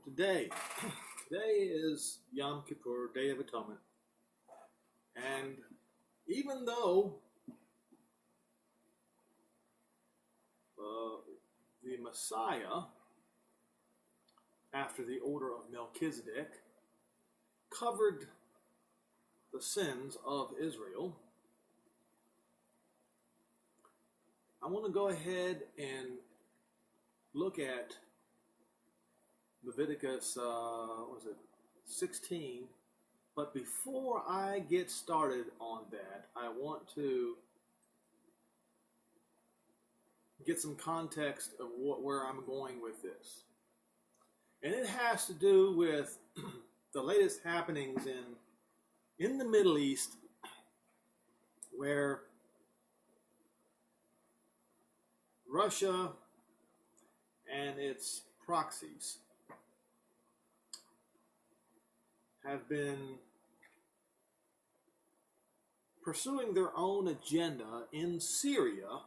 today. Today is Yom Kippur, Day of Atonement. And even though the Messiah, after the order of Melchizedek, covered the sins of Israel, I want to go ahead and look at Leviticus 16. But before I get started on that, I want to get some context of where I'm going with this. And it has to do with the latest happenings in the Middle East, where Russia and its proxies have been pursuing their own agenda in Syria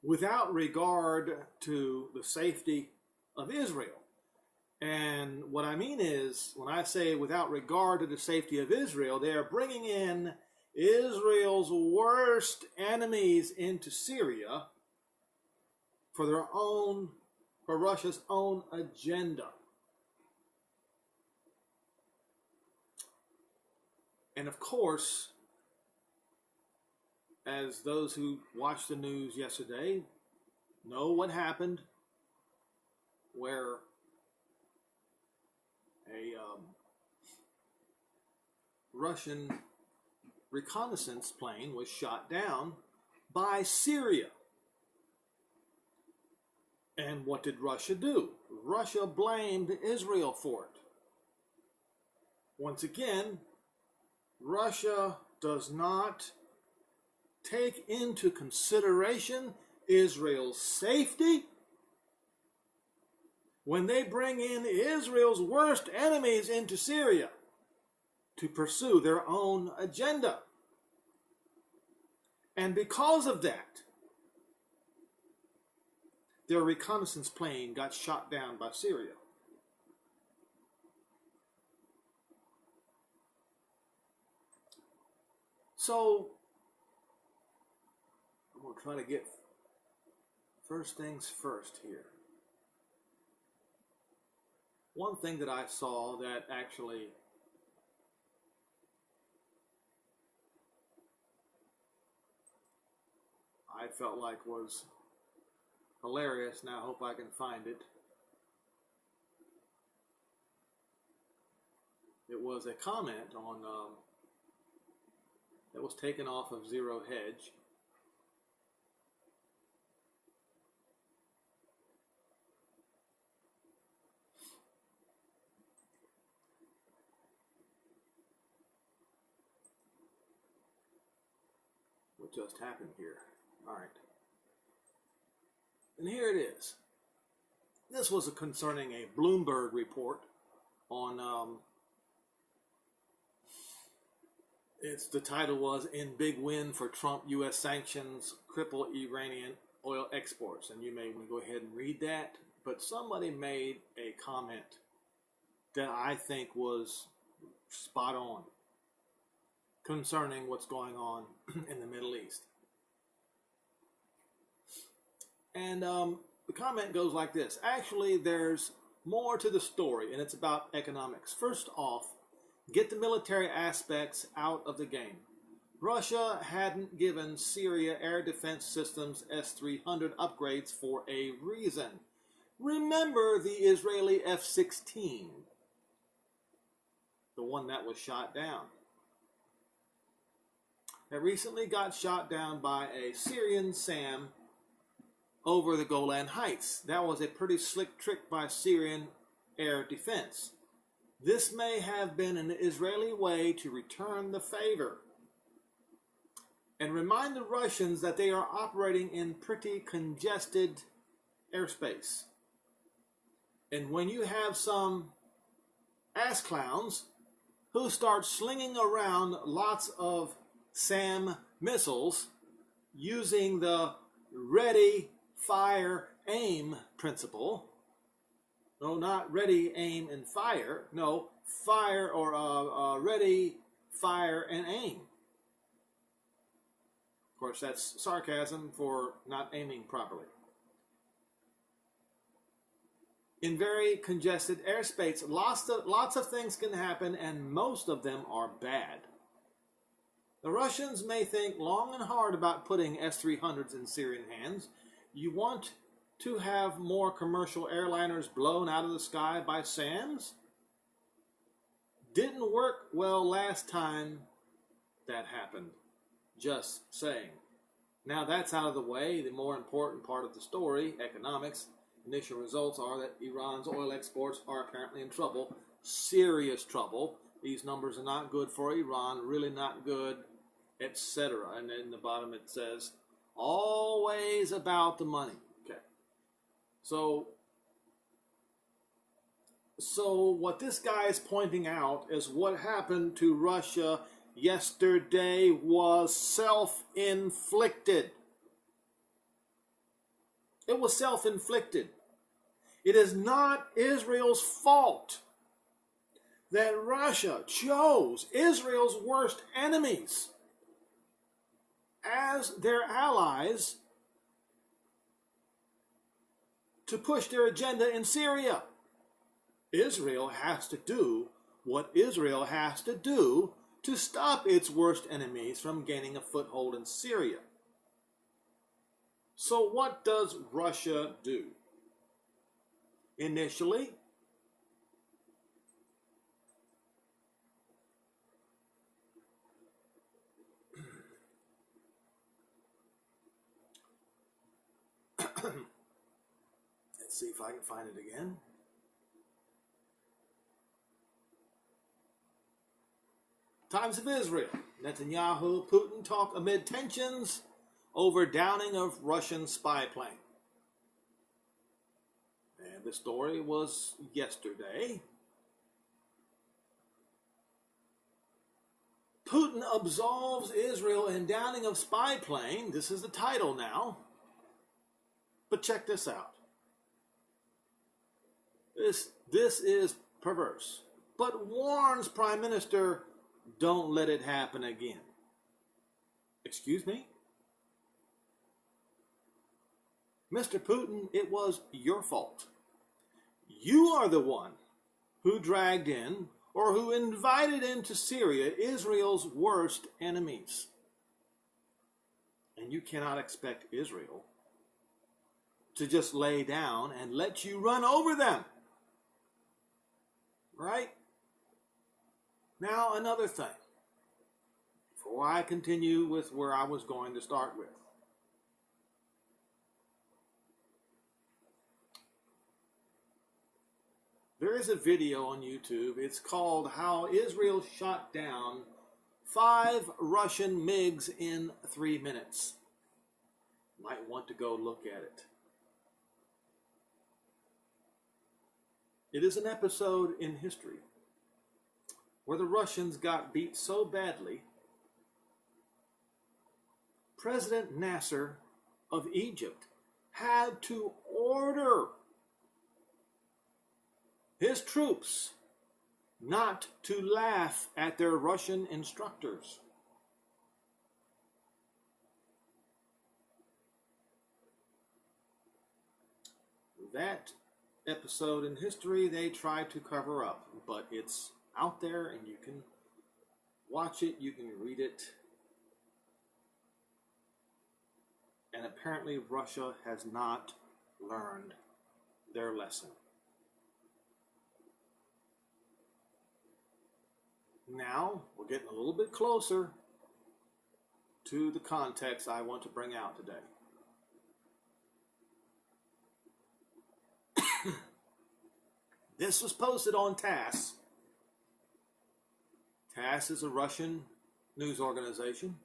without regard to the safety of Israel. And what I mean is, when I say without regard to the safety of Israel, they are bringing in Israel's worst enemies into Syria for Russia's own agenda. And of course, as those who watched the news yesterday know what happened, where a Russian reconnaissance plane was shot down by Syria. And what did Russia do? Russia blamed Israel for it. Once again, Russia does not take into consideration Israel's safety when they bring in Israel's worst enemies into Syria to pursue their own agenda. And because of that, their reconnaissance plane got shot down by Syria. So, I'm going to try to get first things first here. One thing that I saw that actually I felt like was hilarious, and I hope I can find it. It was a comment on that was taken off of Zero Hedge. What just happened here? All right. And here it is. This was concerning a Bloomberg report on the title was "In Big Win for Trump, U.S. Sanctions Cripple Iranian Oil Exports." And you may want to go ahead and read that. But somebody made a comment that I think was spot on concerning what's going on in the Middle East. And the comment goes like this. Actually, there's more to the story, and it's about economics. First off, get the military aspects out of the game. Russia hadn't given Syria air defense systems S-300 upgrades for a reason. Remember the Israeli F-16, the one that was shot down. That recently got shot down by a Syrian SAM over the Golan Heights. That was a pretty slick trick by Syrian air defense. This may have been an Israeli way to return the favor and remind the Russians that they are operating in pretty congested airspace. And when you have some ass clowns who start slinging around lots of SAM missiles using the ready, fire, aim principle, No, not ready, aim, and fire. No, fire or ready, fire, and aim. Of course, that's sarcasm for not aiming properly. In very congested airspace, lots of things can happen, and most of them are bad. The Russians may think long and hard about putting S-300s in Syrian hands. You want to have more commercial airliners blown out of the sky by SAMs? Didn't work well last time that happened. Just saying. Now that's out of the way. The more important part of the story, economics, initial results are that Iran's oil exports are apparently in trouble. Serious trouble. These numbers are not good for Iran, really not good, etc. And then in the bottom it says, always about the money. Okay. So what this guy is pointing out is what happened to Russia yesterday was self-inflicted. It was self-inflicted. It is not Israel's fault that Russia chose Israel's worst enemies as their allies to push their agenda in Syria. Israel has to do what Israel has to do to stop its worst enemies from gaining a foothold in Syria. So what does Russia do? Initially, let's see if I can find it again. Times of Israel. Netanyahu, Putin talk amid tensions over downing of Russian spy plane. And the story was yesterday. Putin absolves Israel in downing of spy plane. This is the title now. But check this out. This is perverse. But warns Prime Minister, don't let it happen again. Excuse me? Mr. Putin, it was your fault. You are the one who dragged in or who invited into Syria Israel's worst enemies. And you cannot expect Israel to just lay down and let you run over them. Right? Now, another thing, before I continue with where I was going to start with. There is a video on YouTube. It's called How Israel Shot Down 5 Russian MiGs in 3 minutes. Might want to go look at it. It is an episode in history where the Russians got beat so badly, President Nasser of Egypt had to order his troops not to laugh at their Russian instructors. That episode in history they tried to cover up, but it's out there and you can watch it, you can read it. And apparently Russia has not learned their lesson. Now, we're getting a little bit closer to the context I want to bring out today. This was posted on TASS. TASS is a Russian news organization.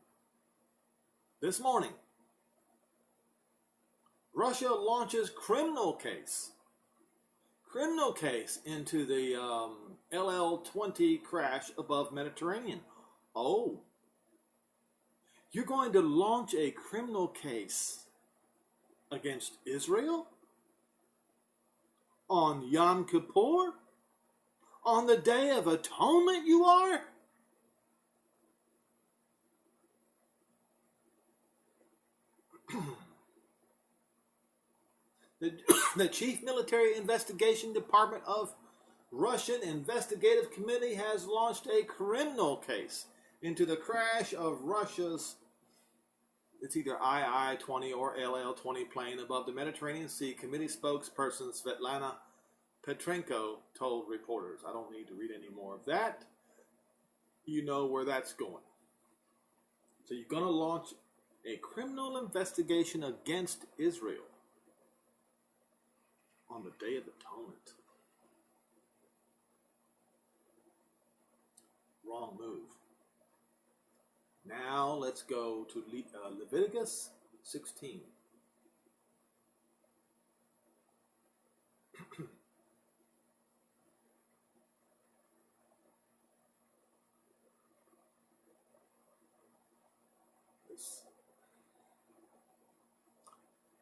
This morning, Russia launches criminal case into the LL-20 crash above Mediterranean. Oh, you're going to launch a criminal case against Israel? On Yom Kippur? On the Day of Atonement you are? The Chief Military Investigation Department of Russian Investigative Committee has launched a criminal case into the crash of Russia's, it's either II-20 or LL-20 plane above the Mediterranean Sea. Committee spokesperson Svetlana Petrenko told reporters. I don't need to read any more of that. You know where that's going. So you're going to launch a criminal investigation against Israel on the Day of Atonement. Wrong move. Now let's go to Leviticus 16.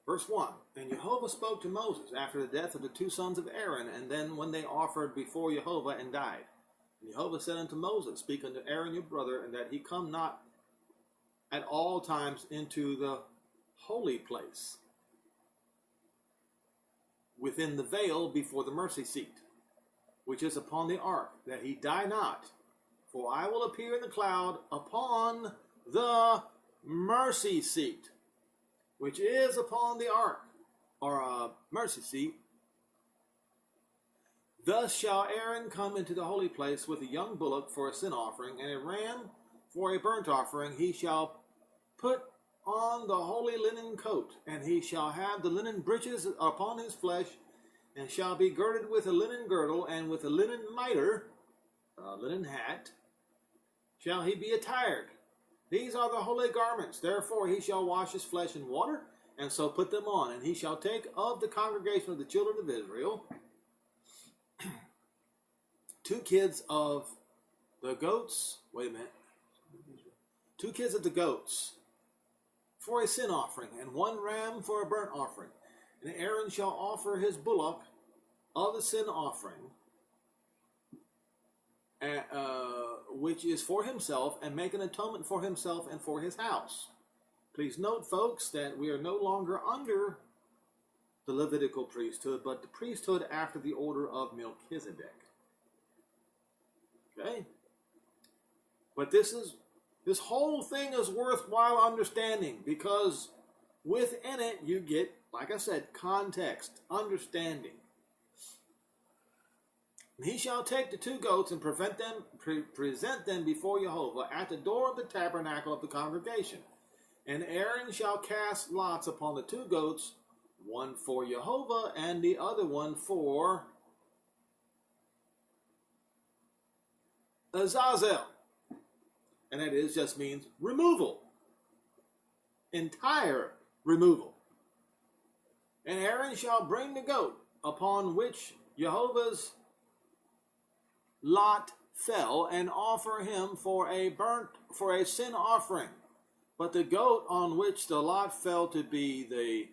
Verse 1, And Jehovah spoke to Moses after the death of the two sons of Aaron, and then when they offered before Jehovah and died. And Jehovah said unto Moses, Speak unto Aaron your brother, and that he come not at all times into the holy place, within the veil before the mercy seat, which is upon the ark, that he die not. For I will appear in the cloud upon the mercy seat, which is upon the ark, or mercy seat. Thus shall Aaron come into the holy place with a young bullock for a sin offering, and a ram for a burnt offering. He shall put on the holy linen coat, and he shall have the linen breeches upon his flesh, and shall be girded with a linen girdle, and with a linen mitre, a linen hat, shall he be attired. These are the holy garments. Therefore he shall wash his flesh in water, and so put them on. And he shall take of the congregation of the children of Israel 2 kids of the goats. Wait a minute. 2 kids of the goats for a sin offering, and 1 ram for a burnt offering. And Aaron shall offer his bullock of the sin offering, which is for himself, and make an atonement for himself and for his house. Please note, folks, that we are no longer under the Levitical priesthood, but the priesthood after the order of Melchizedek. Okay? But this whole thing is worthwhile understanding, because within it you get, like I said, context, understanding. And he shall take the 2 goats and present them before Jehovah at the door of the tabernacle of the congregation. And Aaron shall cast lots upon the 2 goats, one for Jehovah and the other one for Azazel. And that just means removal. Entire removal. And Aaron shall bring the goat upon which Jehovah's lot fell, and offer him for a sin offering. But the goat on which the lot fell to be the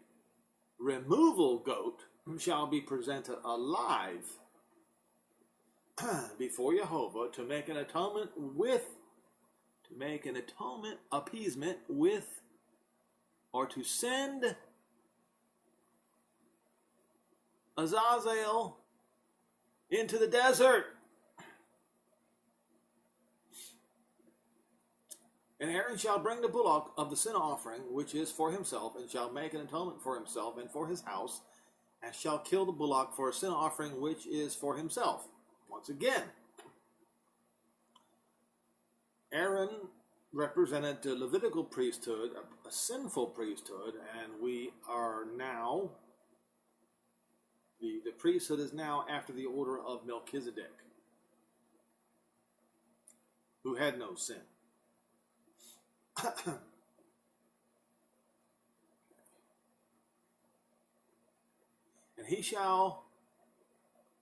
removal goat shall be presented alive before Jehovah to make an appeasement with, or to send Azazel into the desert. And Aaron shall bring the bullock of the sin offering, which is for himself, and shall make an atonement for himself and for his house, and shall kill the bullock for a sin offering, which is for himself. Once again, Aaron represented the Levitical priesthood, a sinful priesthood, and we are now, the priesthood is now after the order of Melchizedek, who had no sin. And he shall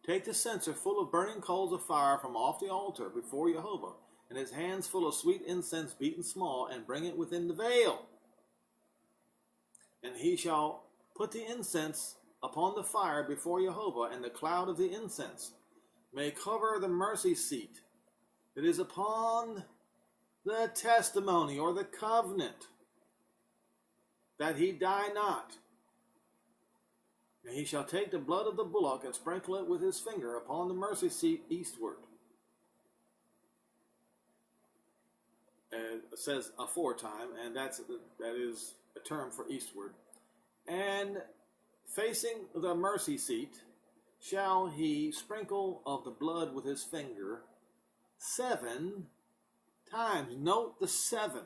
take the censer full of burning coals of fire from off the altar before Jehovah, and his hands full of sweet incense beaten small, and bring it within the veil. And he shall put the incense upon the fire before Jehovah, and the cloud of the incense may cover the mercy seat that is upon the testimony or the covenant, that he die not. And he shall take the blood of the bullock and sprinkle it with his finger upon the mercy seat eastward. And it says aforetime, and that is a term for eastward. And facing the mercy seat shall he sprinkle of the blood with his finger 7 times. Note the 7.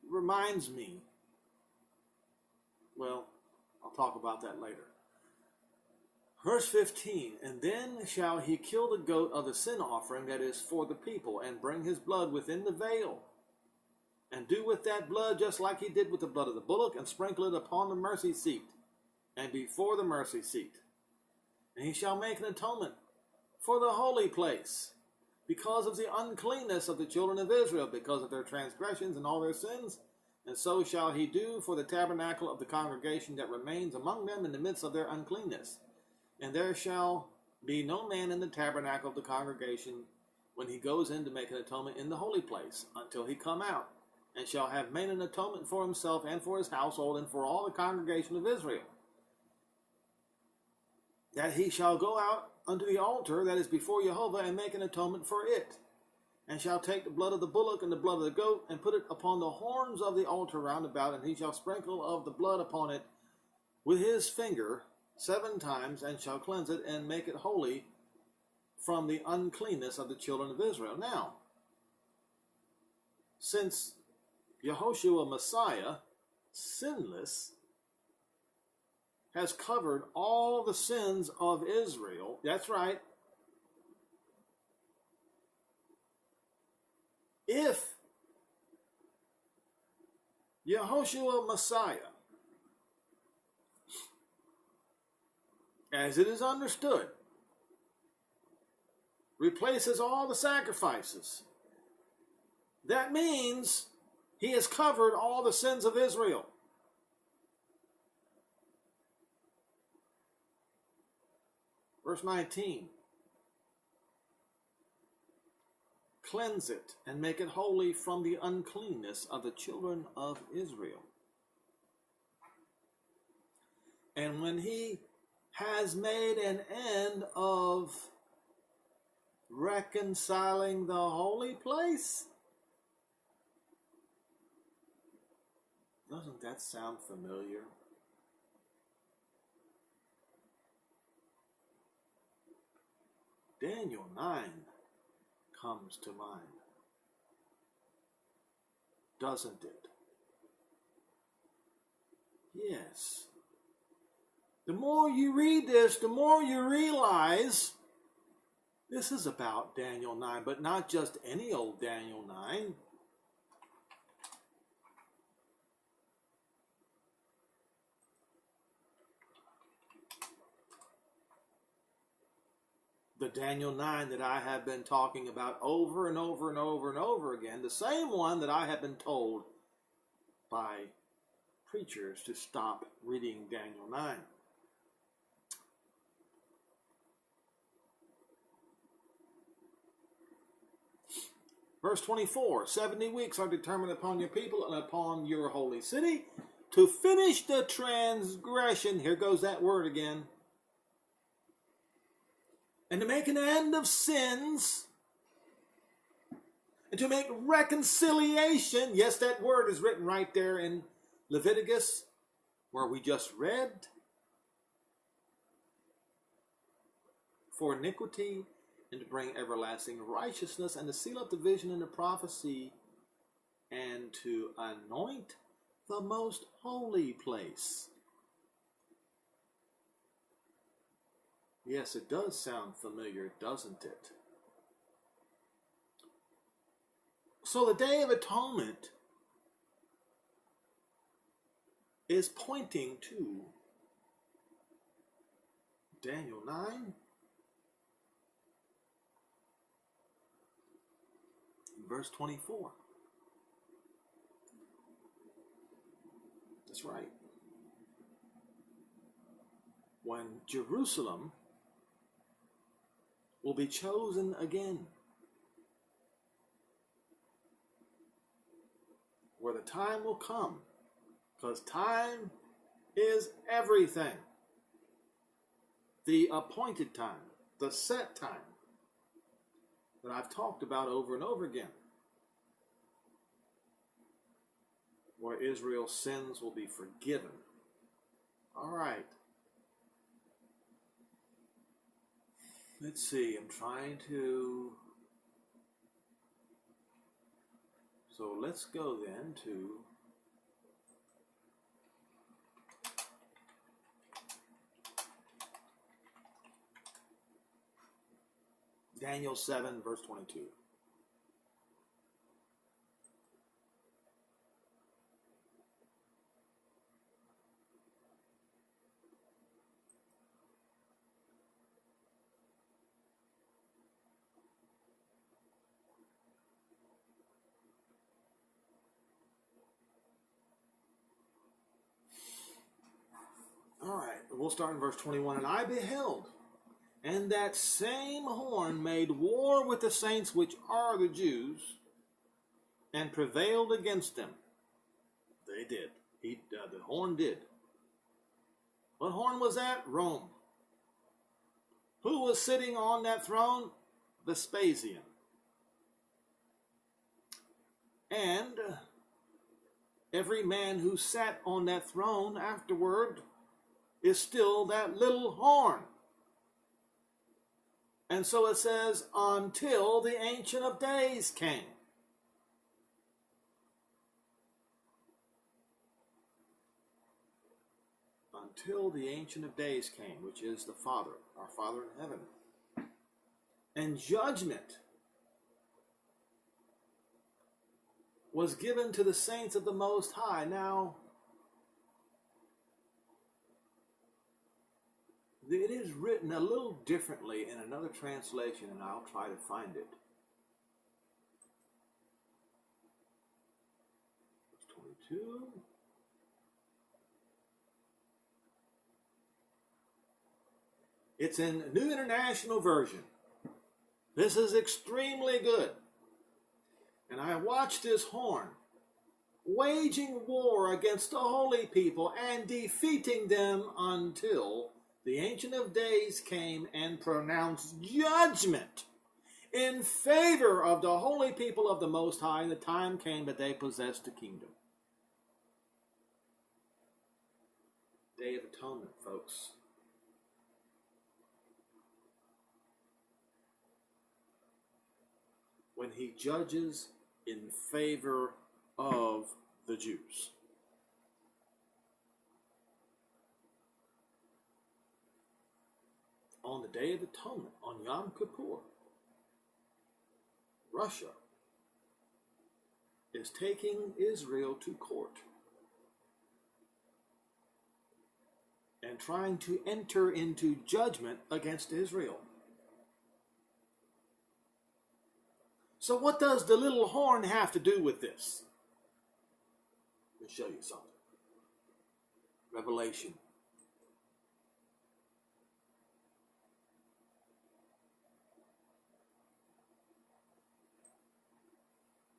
Reminds me, well, I'll talk about that later. Verse 15, and then shall he kill the goat of the sin offering that is for the people, and bring his blood within the veil, and do with that blood just like he did with the blood of the bullock, and sprinkle it upon the mercy seat, and before the mercy seat. And he shall make an atonement for the holy place, because of the uncleanness of the children of Israel, because of their transgressions and all their sins. And so shall he do for the tabernacle of the congregation that remains among them in the midst of their uncleanness. And there shall be no man in the tabernacle of the congregation when he goes in to make an atonement in the holy place, until he come out, and shall have made an atonement for himself and for his household and for all the congregation of Israel. That he shall go out unto the altar that is before Jehovah, and make an atonement for it, and shall take the blood of the bullock and the blood of the goat, and put it upon the horns of the altar round about, and he shall sprinkle of the blood upon it with his finger 7 times, and shall cleanse it, and make it holy from the uncleanness of the children of Israel. Now, since Yehoshua Messiah, sinless, has covered all the sins of Israel, that's right, if Yehoshua Messiah, as it is understood, replaces all the sacrifices, that means he has covered all the sins of Israel. Verse 19, cleanse it and make it holy from the uncleanness of the children of Israel. And when he has made an end of reconciling the holy place, doesn't that sound familiar? Daniel 9 comes to mind, doesn't it? Yes. The more you read this, the more you realize this is about Daniel 9, but not just any old Daniel 9. The Daniel 9 that I have been talking about over and over and over and over again, the same one that I have been told by preachers to stop reading Daniel 9. Verse 24, 70 weeks are determined upon your people and upon your holy city to finish the transgression. Here goes that word again. And to make an end of sins, and to make reconciliation. Yes, that word is written right there in Leviticus, where we just read. For iniquity, and to bring everlasting righteousness, and to seal up the vision and the prophecy, and to anoint the most holy place. Yes, it does sound familiar, doesn't it? So the Day of Atonement is pointing to Daniel 9, verse 24. That's right. When Jerusalem will be chosen again, where the time will come, because time is everything. The appointed time, the set time that I've talked about over and over again, where Israel's sins will be forgiven. All right. Let's see, I'm trying to... So let's go then to Daniel 7, verse 22. All right, we'll start in verse 21. And I beheld, and that same horn made war with the saints which are the Jews, and prevailed against them. They did. The horn did. What horn was that? Rome. Who was sitting on that throne? Vespasian. And every man who sat on that throne afterward is still that little horn. And so it says, until the Ancient of Days came. Until the Ancient of Days came, which is the Father, our Father in heaven. And judgment was given to the saints of the Most High. Now, it is written a little differently in another translation, and I'll try to find it. Verse 22. It's in New International Version. This is extremely good. And I watched this horn waging war against the holy people and defeating them until the Ancient of Days came and pronounced judgment in favor of the holy people of the Most High, and the time came that they possessed the kingdom. Day of Atonement, folks. When he judges in favor of the Jews. On the Day of Atonement, on Yom Kippur, Russia is taking Israel to court and trying to enter into judgment against Israel. So what does the little horn have to do with this? Let me show you something. Revelation.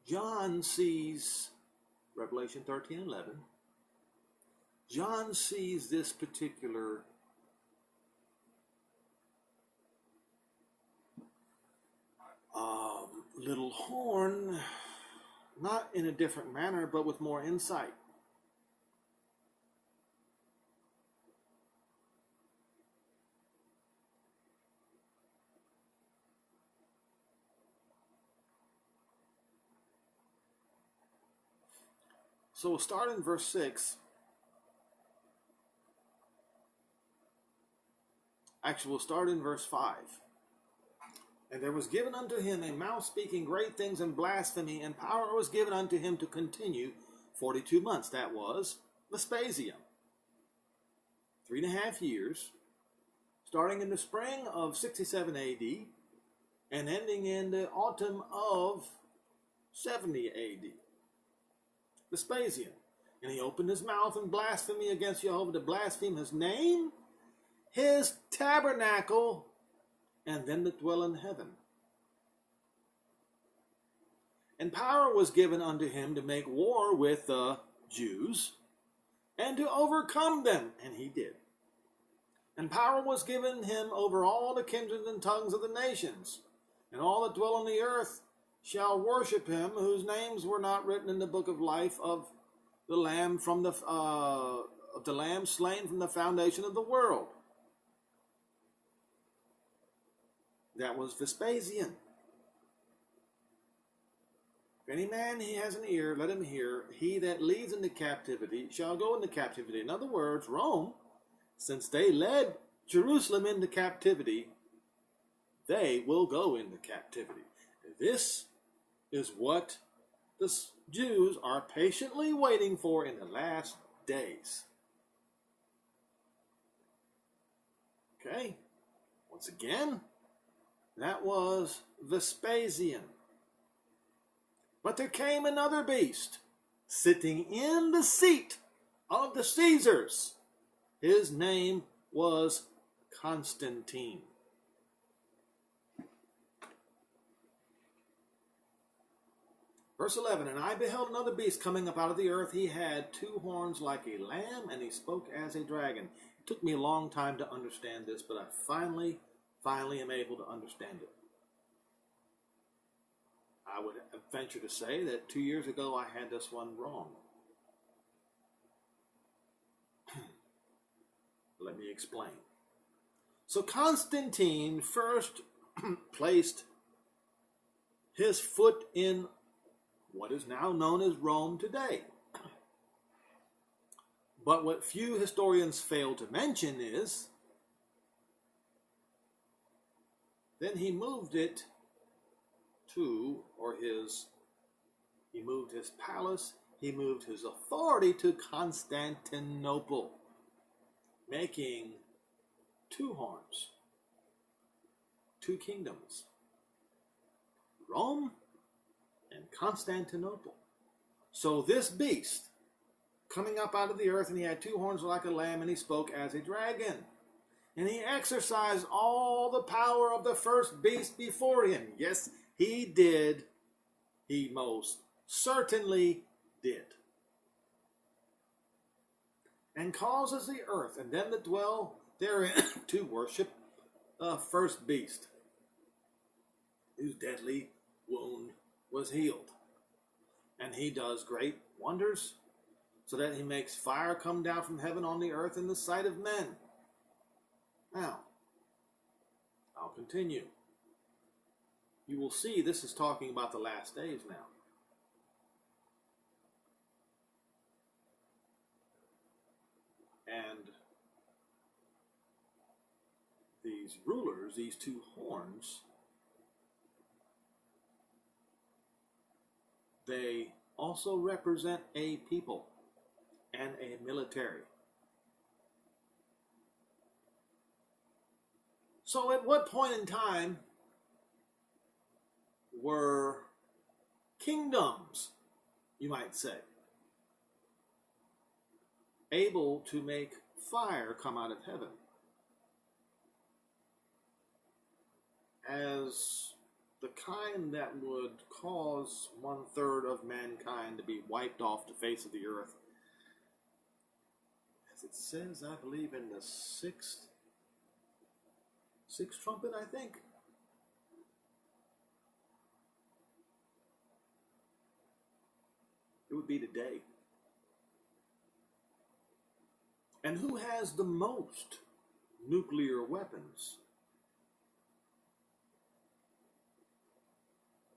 John sees, Revelation 13:11, John sees this particular little horn, not in a different manner, but with more insight. So we'll start in verse 6. Actually, we'll start in verse 5. And there was given unto him a mouth speaking great things and blasphemy, and power was given unto him to continue 42 months. That was Vespasian. 3.5 years, starting in the spring of 67 AD and ending in the autumn of 70 AD. Vespasian. And he opened his mouth in blasphemy against Jehovah, to blaspheme his name, his tabernacle, and them that dwell in heaven. And power was given unto him to make war with the Jews, and to overcome them, and he did. And power was given him over all the kindreds and tongues of the nations, and all that dwell on the earth shall worship him, whose names were not written in the book of life of the Lamb slain from the foundation of the world. That was Vespasian. If any man he has an ear, let him hear. He that leads into captivity shall go into captivity. In other words, Rome, since they led Jerusalem into captivity, they will go into captivity. This is what the Jews are patiently waiting for in the last days. Okay, once again, that was Vespasian. But there came another beast, sitting in the seat of the Caesars. His name was Constantine. Verse 11, and I beheld another beast coming up out of the earth. He had 2 horns like a lamb, and he spoke as a dragon. It took me a long time to understand this, but I finally am able to understand it. I would venture to say that 2 years ago I had this one wrong. Let me explain. So Constantine first placed his foot in what is now known as Rome today. But what few historians fail to mention is then he moved it to, he moved his palace, he moved his authority to Constantinople, making 2 horns, 2 kingdoms, Rome and Constantinople. So this beast coming up out of the earth, and he had 2 horns like a lamb, and he spoke as a dragon. And he exercised all the power of the first beast before him. Yes, he did. He most certainly did. And causes the earth and them that dwell therein to worship the first beast, whose deadly wound was healed. And he does great wonders, so that he makes fire come down from heaven on the earth in the sight of men. Now, I'll continue. You will see this is talking about the last days now. And these rulers, these 2 horns, they also represent a people and a military. So at what point in time were kingdoms, you might say, able to make fire come out of heaven? As the kind that would cause 1/3 of mankind to be wiped off the face of the earth. As it says, I believe in the sixth trumpet, I think. It would be today. And who has the most nuclear weapons?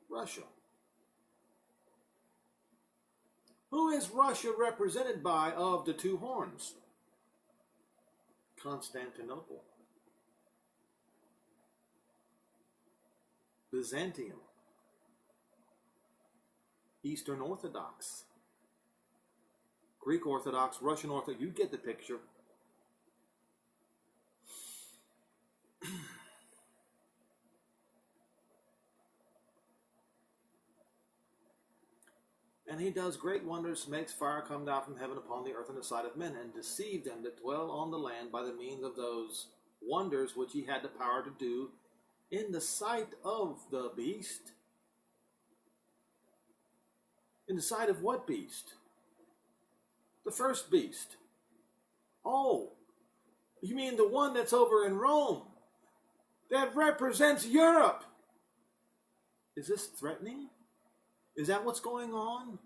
Russia. Who is Russia represented by of the 2 horns? Constantinople. Byzantium. Eastern Orthodox. Greek Orthodox, Russian Orthodox, you get the picture. And he does great wonders, makes fire come down from heaven upon the earth in the sight of men, and deceive them that dwell on the land by the means of those wonders which he had the power to do in the sight of the beast. In the sight of what beast? The first beast. Oh, you mean the one that's over in Rome? That represents Europe. Is this threatening? Is that what's going on?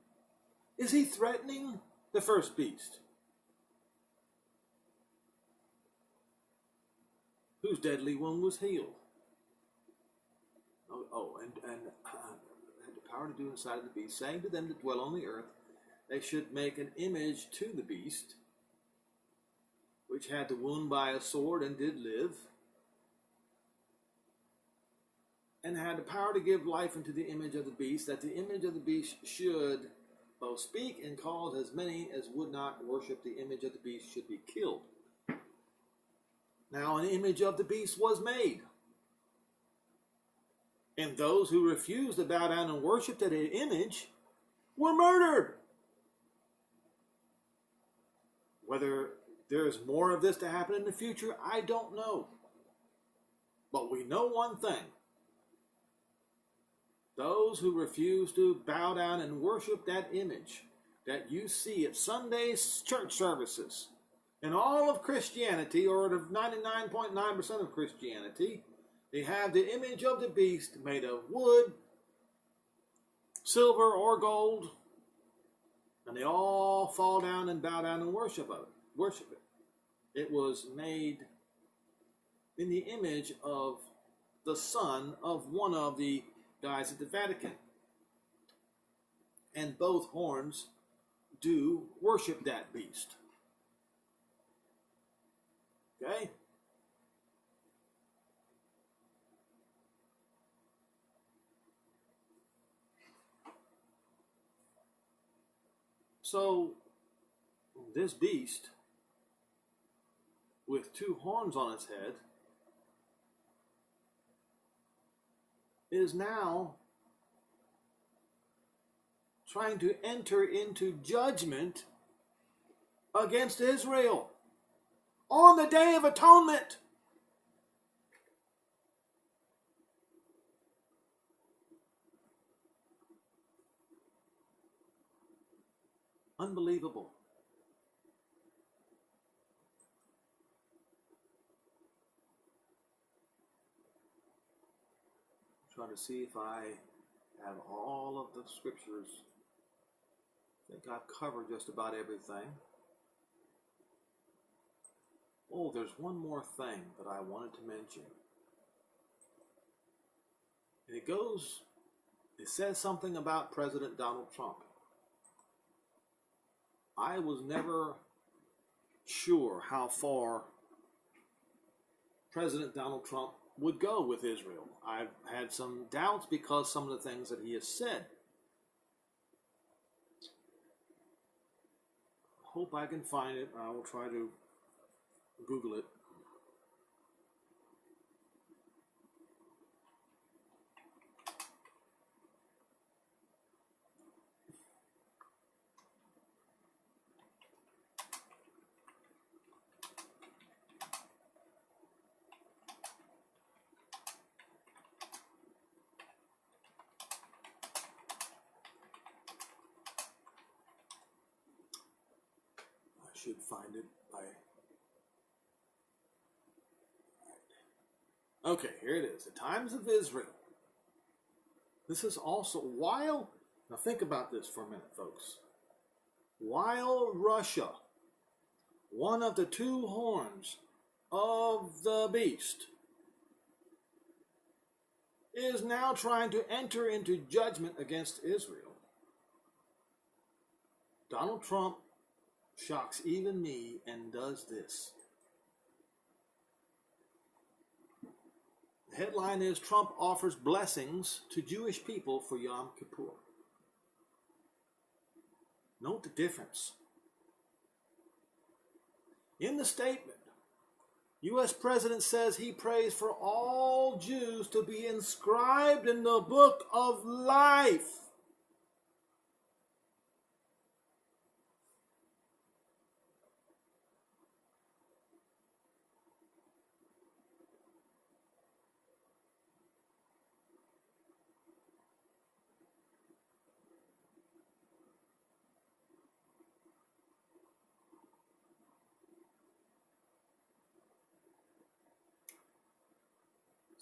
Is he threatening the first beast? Whose deadly wound was healed? And had the power to do inside of the beast, saying to them that dwell on the earth, they should make an image to the beast, which had the wound by a sword and did live, and had the power to give life into the image of the beast, that the image of the beast should both speak and cause as many as would not worship the image of the beast should be killed. Now an image of the beast was made, and those who refused to bow down and worship that image were murdered. Whether there's more of this to happen in the future, I don't know. But we know one thing. Those who refuse to bow down and worship that image that you see at Sunday's church services and all of Christianity, or of 99.9% of Christianity, they have the image of the beast made of wood, silver, or gold, and they all fall down and bow down and worship it. It was made in the image of the son of one of the guys at the Vatican. And both horns do worship that beast. Okay? So, this beast, with two horns on its head, is now trying to enter into judgment against Israel on the Day of Atonement. Unbelievable. Trying to see if I have all of the scriptures. I think I've covered just about everything. Oh, there's one more thing that I wanted to mention. And it says something about President Donald Trump. I was never sure how far President Donald Trump would go with Israel. I've had some doubts because some of the things that he has said. Hope I can find it. I will try to Google it. Should find it by. Okay, here it is. The Times of Israel. This is also while. Now think about this for a minute, folks. While Russia, one of the two horns of the beast, is now trying to enter into judgment against Israel, Donald Trump shocks even me and does this. The headline is Trump offers blessings to Jewish people for Yom Kippur. Note the difference. In the statement, U.S. President says he prays for all Jews to be inscribed in the book of life.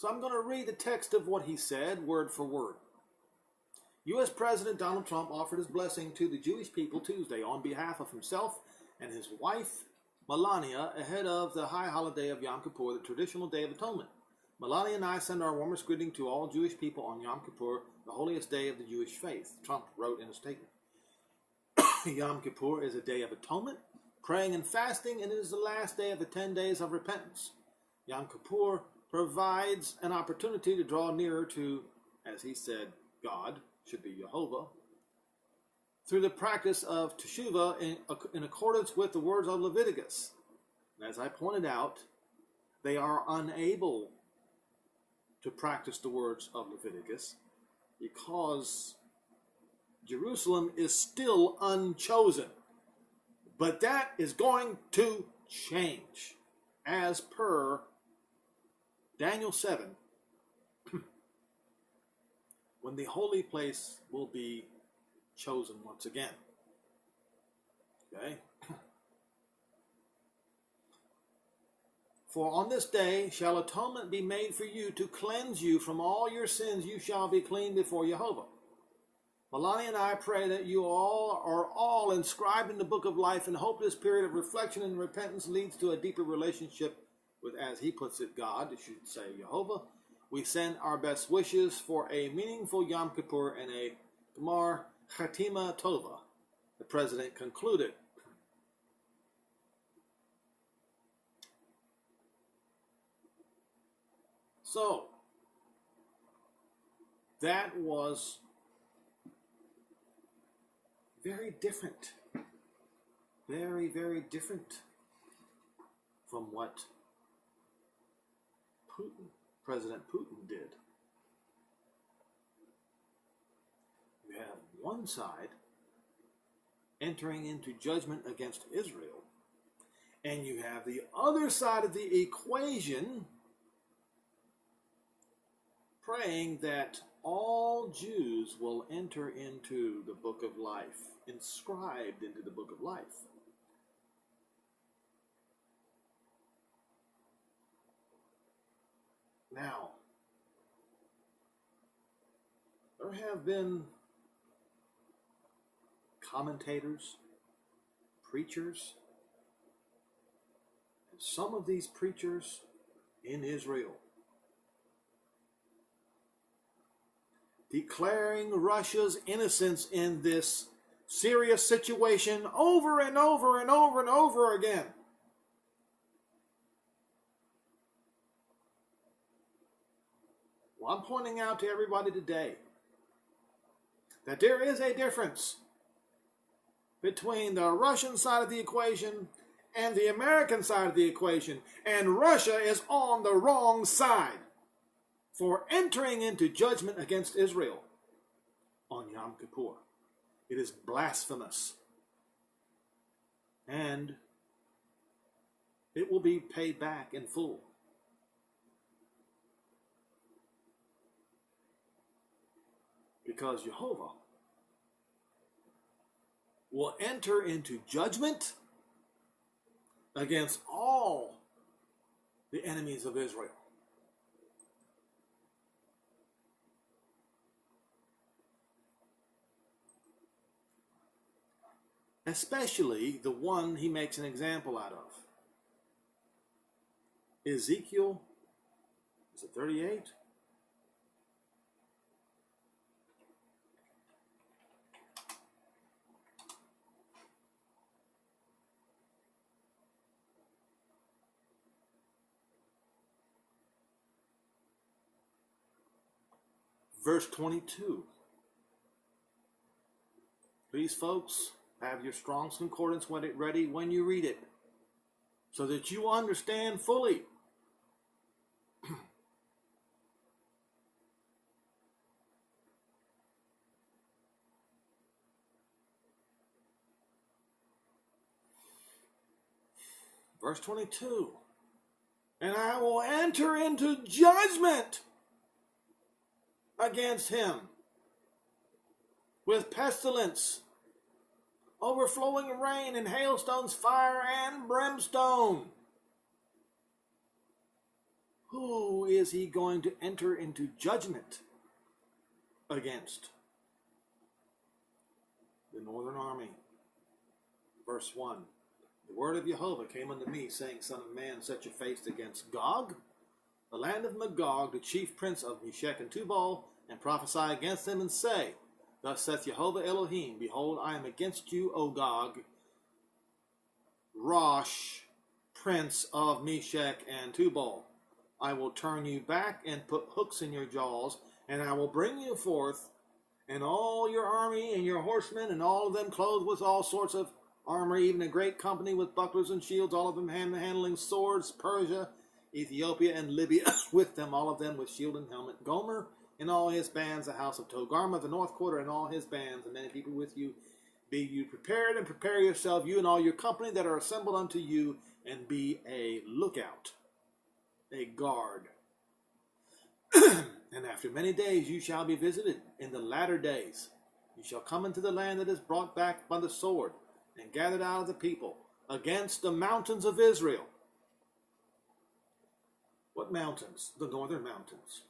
So I'm going to read the text of what he said, word for word. U.S. President Donald Trump offered his blessing to the Jewish people Tuesday on behalf of himself and his wife, Melania, ahead of the high holiday of Yom Kippur, the traditional Day of Atonement. Melania and I send our warmest greeting to all Jewish people on Yom Kippur, the holiest day of the Jewish faith, Trump wrote in a statement. Yom Kippur is a day of atonement, praying and fasting, and it is the last day of the 10 days of repentance. Yom Kippur provides an opportunity to draw nearer to, as he said, God, should be Jehovah, through the practice of teshuvah in accordance with the words of Leviticus. And as I pointed out, they are unable to practice the words of Leviticus because Jerusalem is still unchosen. But that is going to change as per Daniel 7, when the holy place will be chosen once again. Okay? For on this day shall atonement be made for you to cleanse you from all your sins. You shall be clean before Jehovah. Melania and I pray that you all are all inscribed in the book of life and hope this period of reflection and repentance leads to a deeper relationship with, as he puts it, God, you should say Jehovah. We send our best wishes for a meaningful Yom Kippur and a Gemar Chatima Tova, the president concluded. So, that was very different. Very, very different from what President Putin did. You have one side entering into judgment against Israel, and you have the other side of the equation praying that all Jews will enter into the book of life, inscribed into the book of life. Now, there have been commentators, preachers, and some of these preachers in Israel declaring Russia's innocence in this serious situation over and over and over and over again. Well, I'm pointing out to everybody today that there is a difference between the Russian side of the equation and the American side of the equation, and Russia is on the wrong side for entering into judgment against Israel on Yom Kippur. It is blasphemous. And it will be paid back in full. Because Jehovah will enter into judgment against all the enemies of Israel. Especially the one he makes an example out of. Ezekiel, is it 38? Verse 22. Please, folks, have your Strong's Concordance ready when you read it, so that you understand fully. Verse 22. And I will enter into judgment against him with pestilence, overflowing rain and hailstones, fire and brimstone. Who is he going to enter into judgment against? The northern army. Verse 1. The word of Jehovah came unto me, saying, Son of man, set your face against Gog, the land of Magog, the chief prince of Meshech and Tubal, and prophesy against him, and say, Thus saith Jehovah Elohim, Behold, I am against you, O Gog, Rosh, prince of Meshech and Tubal. I will turn you back and put hooks in your jaws, and I will bring you forth, and all your army and your horsemen, and all of them clothed with all sorts of armor, even a great company with bucklers and shields, all of them handling swords, Persia, Ethiopia, and Libya, with them, all of them with shield and helmet. Gomer and all his bands, the house of Togarmah, the north quarter, and all his bands, and many people with you. Be you prepared, and prepare yourself, you and all your company that are assembled unto you, and be a lookout, a guard. And after many days you shall be visited. In the latter days you shall come into the land that is brought back by the sword, and gathered out of the people, against the mountains of Israel. What mountains? The northern mountains.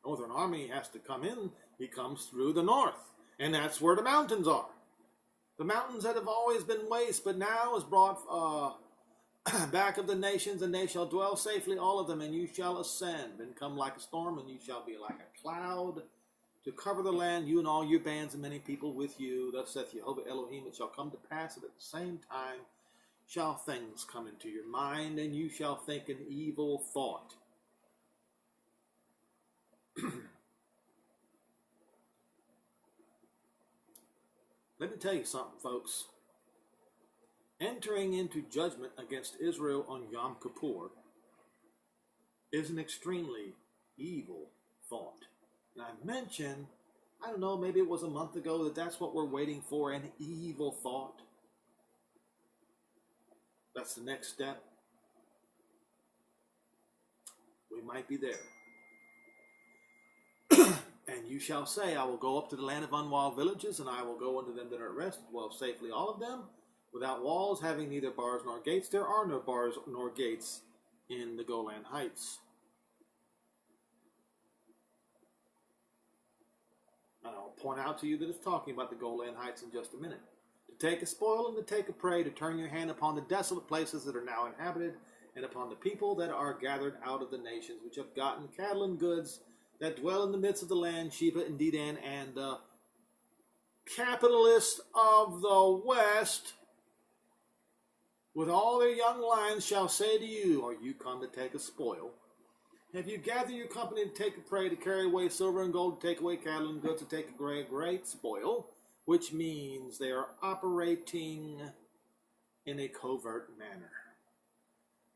Northern army has to come in. He comes through the north, and that's where the mountains are. The mountains that have always been waste, but now is brought back of the nations, and they shall dwell safely, all of them, and you shall ascend, and come like a storm, and you shall be like a cloud, to cover the land, you and all your bands, and many people with you. Thus saith Jehovah Elohim, it shall come to pass that at the same time shall things come into your mind, and you shall think an evil thought. Let me tell you something, folks. Entering into judgment against Israel on Yom Kippur is an extremely evil thought. And I mentioned, I don't know, maybe it was a month ago, that that's what we're waiting for, an evil thought. That's the next step. We might be there. And you shall say, I will go up to the land of unwalled villages, and I will go unto them that are at rest, dwell safely, all of them, without walls, having neither bars nor gates. There are no bars nor gates in the Golan Heights. And I'll point out to you that it's talking about the Golan Heights in just a minute. To take a spoil and to take a prey, to turn your hand upon the desolate places that are now inhabited, and upon the people that are gathered out of the nations, which have gotten cattle and goods, that dwell in the midst of the land, Sheba and Dedan, and the capitalists of the West, with all their young lions, shall say to you, Are you come to take a spoil? Have you gathered your company to take a prey, to carry away silver and gold, to take away cattle and goods, to take a great spoil? Which means they are operating in a covert manner.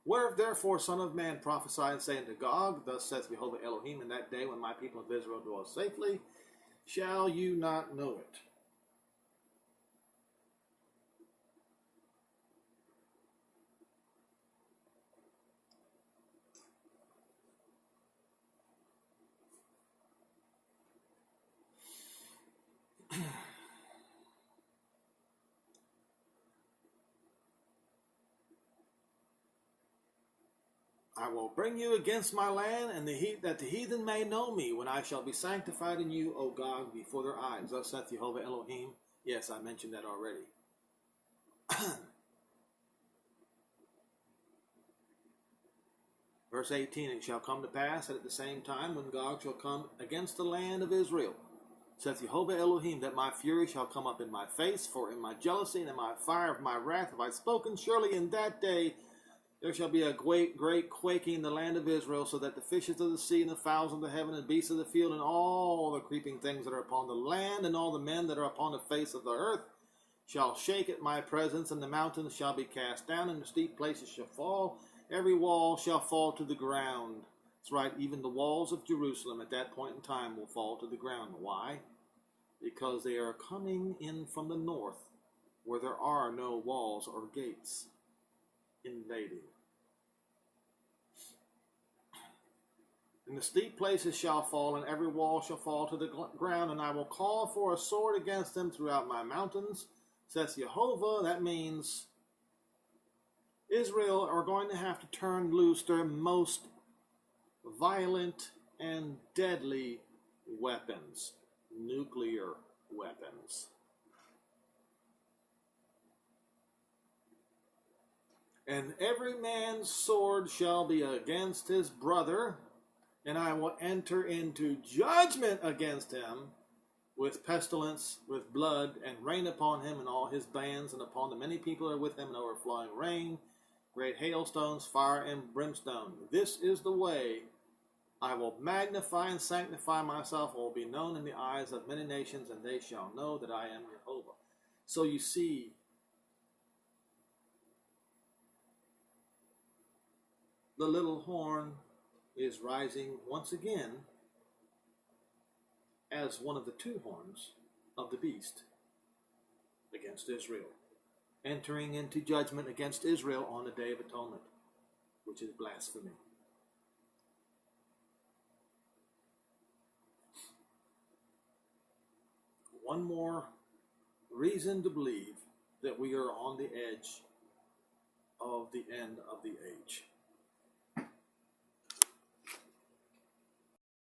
Where therefore, Son of Man, prophesy and say unto Gog, Thus saith Jehovah Elohim, in that day when my people of Israel dwell safely, shall you not know it? I will bring you against my land, and that the heathen may know me, when I shall be sanctified in you, O Gog, before their eyes. Thus saith Jehovah Elohim. Yes, I mentioned that already. Verse 18, It shall come to pass that at the same time, when Gog shall come against the land of Israel, saith Jehovah Elohim, that my fury shall come up in my face, for in my jealousy and in my fire of my wrath have I spoken. Surely in that day there shall be a great quaking in the land of Israel, so that the fishes of the sea and the fowls of the heaven and beasts of the field and all the creeping things that are upon the land and all the men that are upon the face of the earth shall shake at my presence, and the mountains shall be cast down, and the steep places shall fall. Every wall shall fall to the ground. That's right, even the walls of Jerusalem at that point in time will fall to the ground. Why? Because they are coming in from the north, where there are no walls or gates, invading. And the steep places shall fall, and every wall shall fall to the ground, and I will call for a sword against them throughout my mountains, says Jehovah. That means Israel are going to have to turn loose their most violent and deadly weapons, nuclear weapons. And every man's sword shall be against his brother, and I will enter into judgment against him with pestilence, with blood, and rain upon him and all his bands, and upon the many people that are with him, and overflowing rain, great hailstones, fire, and brimstone. This is the way I will magnify and sanctify myself, and will be known in the eyes of many nations, and they shall know that I am Jehovah. So you see, the little horn is rising once again as one of the two horns of the beast against Israel, entering into judgment against Israel on the Day of Atonement, which is blasphemy. One more reason to believe that we are on the edge of the end of the age.